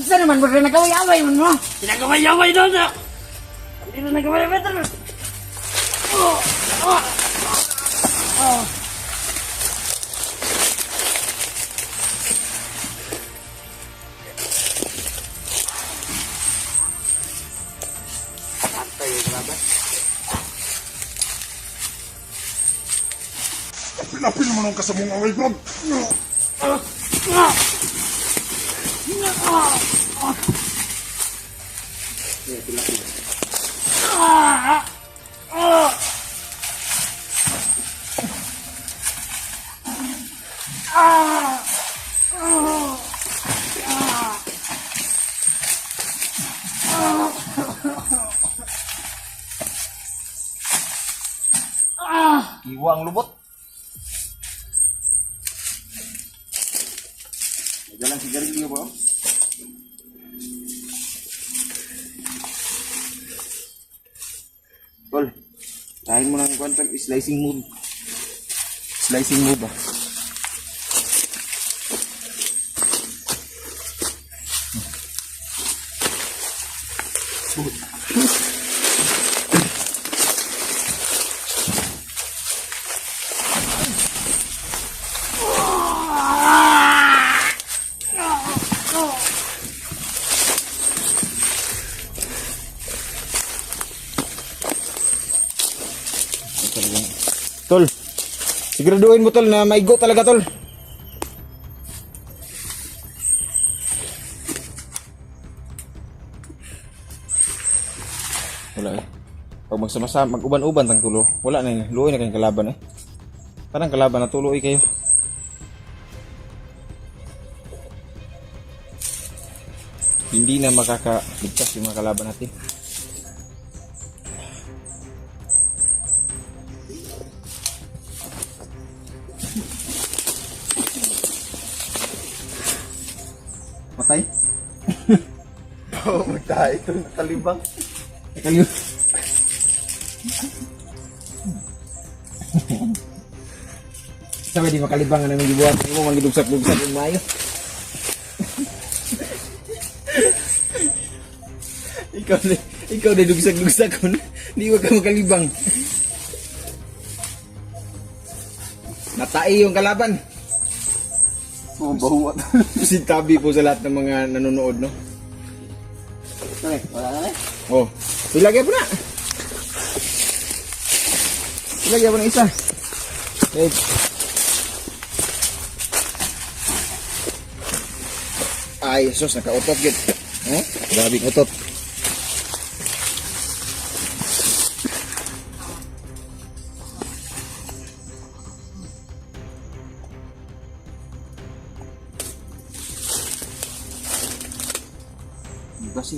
Saan naman mo rin nagaway-away mo, no? Sinagaway-away doon, no? Hindi na nagaway-away doon. Pinapil mo nung kasamong away, bro. Iwang lubot. Dalang sigarilyo ba? Tol, kain mo ng kwantang slicing move. Slicing move ba? Tol, siguraduhin mo tol na maigo talaga tol. Wala eh. Pag magsama-sama, mag-uban-uban tang tulo, wala na yun. Luoy na kayong kalaban eh. Parang kalaban na tuloy kayo. Hindi na makakaligtas yung mga kalaban natin. Matay? Oo, magtahay ito. Nakalibang. Nakalibang. Sabi di makalibang na namin gibuhat mo, magidugsak-dugsak yung mayo. ikaw na dugsak-dugsak ko. Di wag ka makalibang. Natai yung kalaban. Oo, bahuwat. Sintabi po sa lahat ng mga nanonood, no? Okay, wala na eh. Oh, ilagay po na. Ilagay po na isa. Okay. Ay, sus, naka-utot git. Eh? Grabing utot.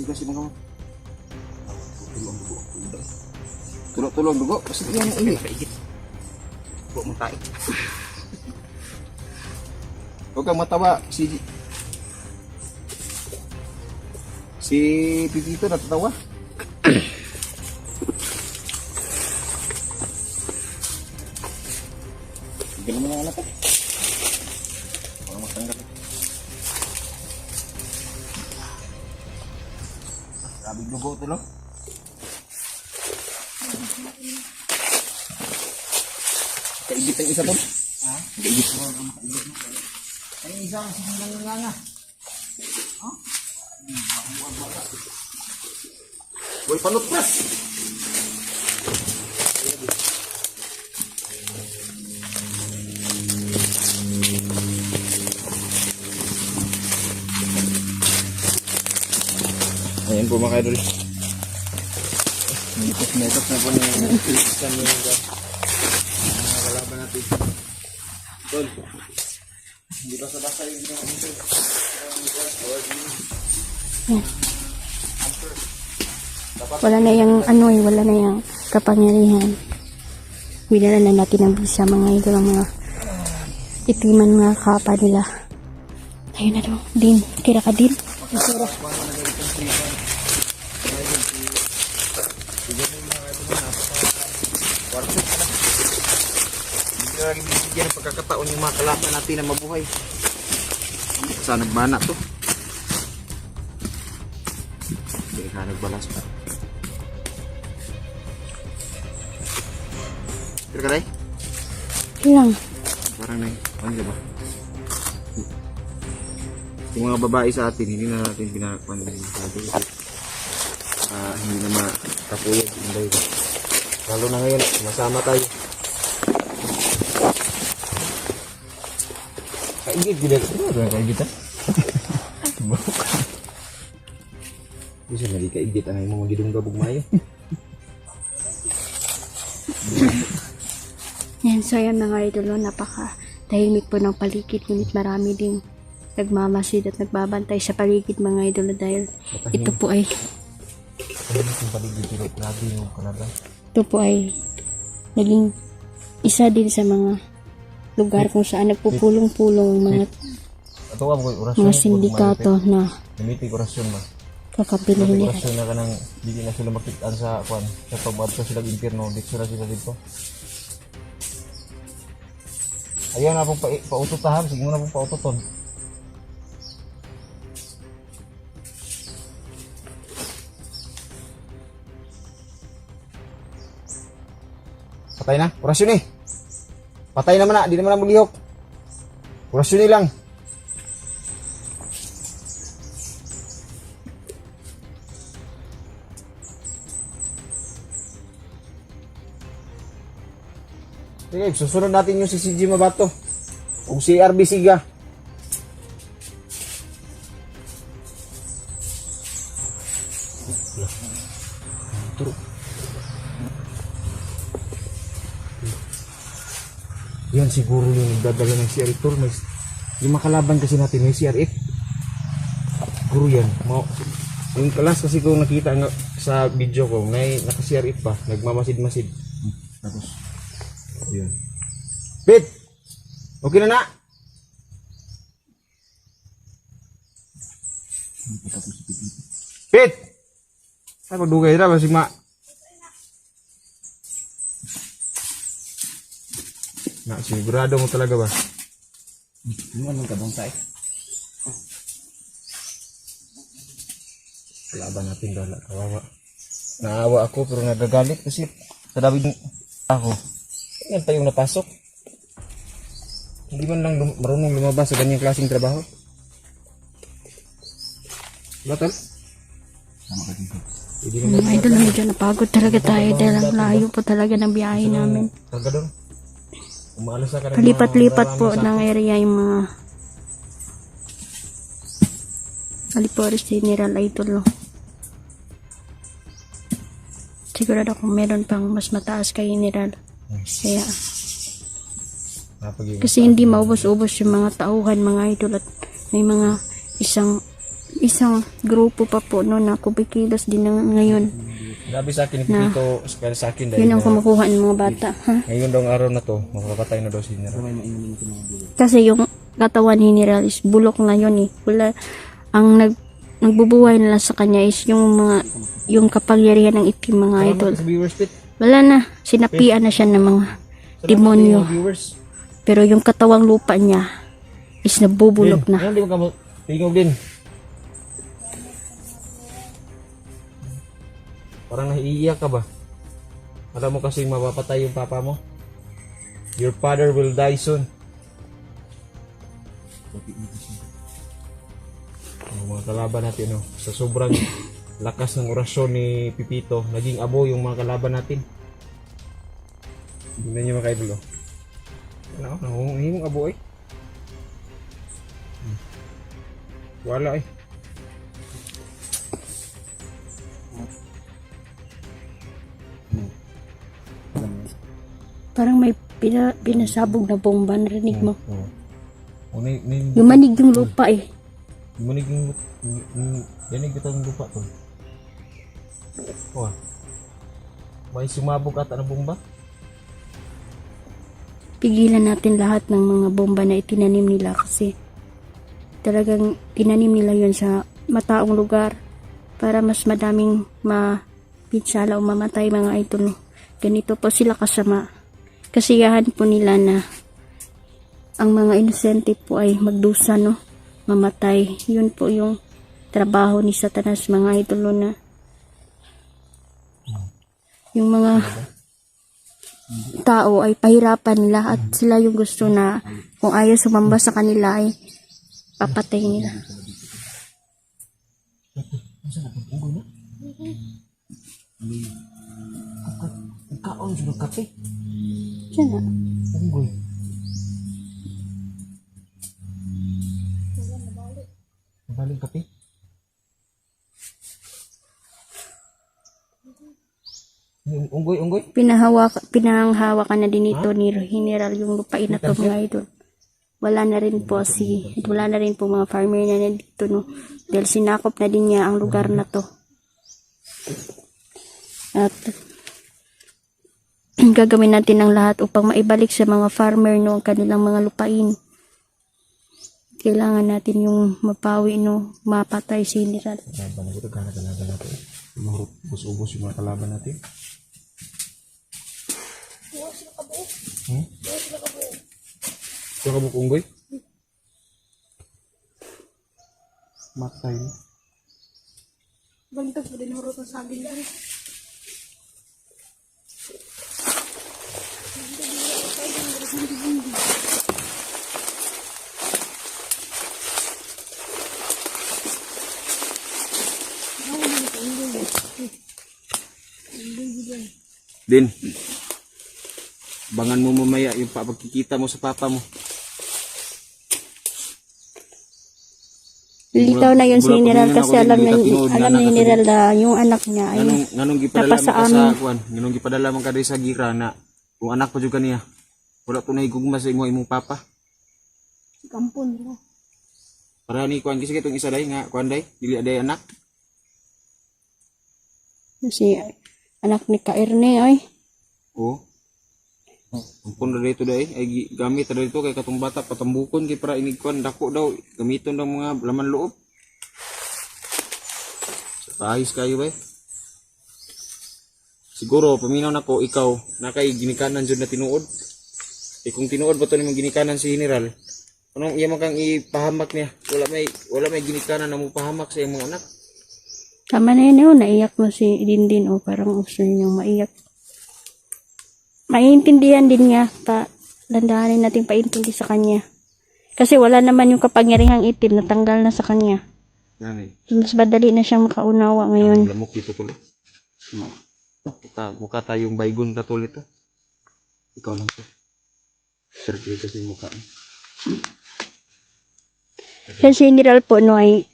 Gasing na kamu. Tulog dugo. Kasi yan ini. Buat mutai. Huwag kang matawa. Si Pipito natatawa. Ganun mo na anak ko. Parang matanggap. Grabe dugo ito, no? Kaigit ang isa to? Ha? Kaigit mo. Ay, isa kasi nangyanga. Boy, panutras! Ayan po mga idol. Metos na po na yung isang mga kalaban natin. Tol, hindi ba sa basa yung ginawa nito? Wala na yung wala na yung kapangyarihan. Binala na natin ang bisa mga idol, ang mga itiman mga kapa nila. Ayun na daw, din, kira ka din. Hindi lagi bibigyan ng pagkakataon yung mga kalaban natin na mabuhay. Saan nagbana to? Hindi ka nagbalas pa. Kira ka rin? Lang. Parang na ano ba? Yung mga babae sa atin, hindi na natin pinakpan din masyado. Hindi na makapuyag yung bayo. Lalo na ngayon, masama tayo. Kaigit, gila. Ano kaigit ha? Bisa na di kaigit ang mga magidunggabog mayo. Yan, so yan mga idol, napaka tahimik po ng paligid, ngunit marami ding nagmamasid at nagbabantay sa paligid mga idol, dahil ito po ay ito po ay naging isa din sa mga lugar kung saan nagpupulong-pulong mga Ito ang orasyon. mga sindikato na Limitig orasyon ba? kakabili Limitig nila. orasyon na kanang hindi na sila makitaan sa kwan. Sa pagbato sila ng impyerno, dito sila dito. Ayaw na pong pautotahan, sige mo na pong pautoton. Patay na, orasyon eh. Patay naman na, di naman na mulihok. Orasyon lang. Sige, susunod natin yung si CG Mabato. O si RB Siga. Yan siguro yung nagdadala ng CR tour. Yung makalaban kasi natin may CRF. Siguro yan. Yung kalas kasi kung nakita nga sa video ko, may naka-CRF pa. Nagmamasid-masid. Tapos, yun. Pit! Okay na na! Pit! Ay, pagdugay na. Basig ma... Na, sigurado mo talaga ba? Ano naman ka bang tayo? Laban natin dala, kawawa. Naawa ako pero nagagalit kasi sa dami ako. Yan pa yung napasok. Hindi man lang marunong lumabas sa ganyang klaseng trabaho. Batal? Tama ka dito. Mga idol, medyo napagod talaga tayo dahil ang layo po talaga ng biyahe namin. Taga doon. Umaalas na ka ng mga Kalipat-lipat po marami sa ng area yung mga Alipores General Idol. No? Sigurado kung meron pang mas mataas kay General. Kaya, napag-iwas. kasi hindi maubos-ubos yung mga tauhan, mga idol, at may mga isang grupo pa po no, na kubikilos din na ngayon. Grabe sa akin, Pipito, sa akin dahil Yun ang kumukuha ng mga bata. Ha? ngayon daw ang araw na to, makakatay na daw si Nera. Kasi yung katawan ni General is bulok ngayon eh. Wala, ang nagbubuhay na lang sa kanya is yung kapangyarihan ng itim, mga idol. Sa viewers, Pit. Wala na, sinapian na siya ng mga demonyo. Viewers. Pero yung katawang lupa niya is nabubulok na. Ano, di mo ka tingog din. Parang naiiyak ka ba? Alam mo kasi mapapatay yung papa mo? Your father will die soon. Ang mga kalaban natin, no? Sa sobrang lakas ng orasyon ni Pipito, naging abo yung mga kalaban natin. Tingnan niyo mga kaidol, oh. Ano, nangungihimong abo eh. Wala eh. Parang may pinasabog na bomba, narinig mo. Oh. Yumanig yung lupa eh. Munig yung yanig itong lupa to. Oh. May sumabog ata na bomba. Pigilan natin lahat ng mga bomba na itinanim nila kasi talagang tinanim nila yun sa mataong lugar para mas madaming mapinsala o mamatay, mga idol. Ganito po sila kasama. Kasiyahan po nila na ang mga inosente po ay magdusa, no? Mamatay. Yun po yung trabaho ni Satanas, mga idol, na yung mga tao ay pahirapan nila at sila yung gusto na kung ayaw sumamba sa kanila ay papatay nila. Kaon sudah kape. Diyan na. Unggoy. Nabaling kape. Unggoy. Pinanghawakan na din ito ni General yung lupain na to, mga idol. Wala na rin po mga farmer na dito, no? Dahil sinakop na din niya ang lugar na to. At gagawin natin ang lahat upang maibalik sa mga farmer, no, ang kanilang mga lupain. Kailangan natin yung mapawi, no? Mapatay si General. Laban na ito, kalaban natin. Mahurot, ubos-ubos yung mga kalaban natin. Ito ka bukunggoy? Matay na. Bantag po din hurot ang saging lang. Din, bangan mo mamaya yung pagkikita mo sa papa mo. Litaw na yun si Mura- General mura kasi pagmina alam ako na din, tinood alam nga ni na General na yung anak niya ay Nganong gipadala Tapos man sa ka sa amin. kuan, nganong gipadala man ka diri sa gira na kung anak pa jud kaniya. Wala to na higugma sa imong papa. kampon mo. Para ni kuan kasi kitong isa day nga kuan day, dili aday anak. Si anak ni Kairne ay. Oo. Ampun na dito day ay gamit na dito kay katong bata patambukon kay para inig kuan dako daw gamiton daw mga laman loob. Sa ayos kayo ba? Siguro paminaw nako ikaw na kay ginikanan jud na tinuod. Kung tinuod ba to nimong ginikanan si General? Anong iya man kang ipahamak niya? Wala may ginikanan na mo pahamak sa imong anak. Tama na yun, oh, naiyak mo si Dindin, oh, parang gusto niyang maiyak. Maiintindihan din niya, landahanin natin paintindi sa kanya. Kasi wala naman yung kapangyarihang itim, natanggal na sa kanya. Yan eh. Mas madali na siyang makaunawa ngayon. Lamok dito tuloy. Mukha tayong baygon na tuloy ito. Ikaw lang to. Sergey kasi mukha. Sa General po, no, ay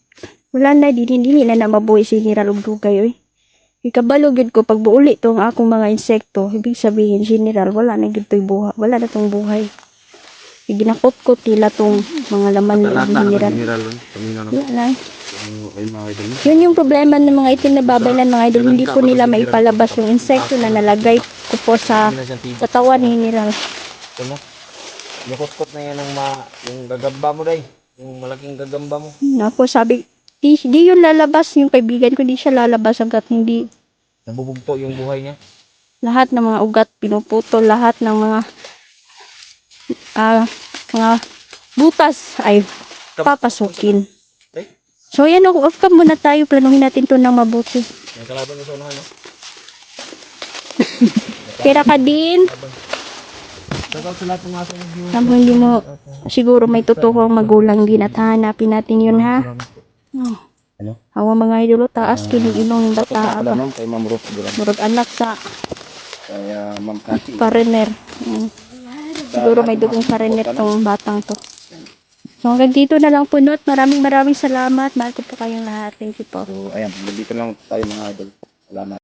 wala na, hindi na mabuhay si General og dugay, oy. Ikabalo gyud ko pag buuli tong akong mga insekto, ibig sabihin General wala na gyud toy buhay, wala na tong buhay. Ginakot-kot nila tong mga laman ni General. General. Paminaw na. Wala na. Ay mga idol. Yun yung problema ng mga itim na babaylan, mga idol, hindi po nila maipalabas yung insekto na nalagay ko po sa katawan ni General. Ito na. Yakot-kot na yan yung gagamba mo day. Yung malaking gagamba mo. Ako sabi, di yun lalabas, yung kaibigan ko, di siya lalabas hanggat hindi Nabubugto yung buhay niya. lahat ng mga ugat pinuputol, lahat ng mga butas ay papasukin. Eh? So yan, off cam muna tayo, planuhin natin to ng mabuti. May kalaban mo sa unahan, no? Pera ka din. Shoutout sa lahat ng mga sa Alam mo, hindi mo siguro may tutukang magulang din at hanapin natin yun, ha? Oh. Ano? Hawa mga idolo, taas kining-ilong yung bata ba? Kay Ma'am Ruth. Murag anak sa Kaya Ma'am Kati. foreigner. Siguro may dugong foreigner tong batang to. So hanggang dito na lang po, Not. Maraming salamat. Mahal ko po kayong lahat. Thank you po. So, ayan. Dito lang tayo mga idol. Salamat.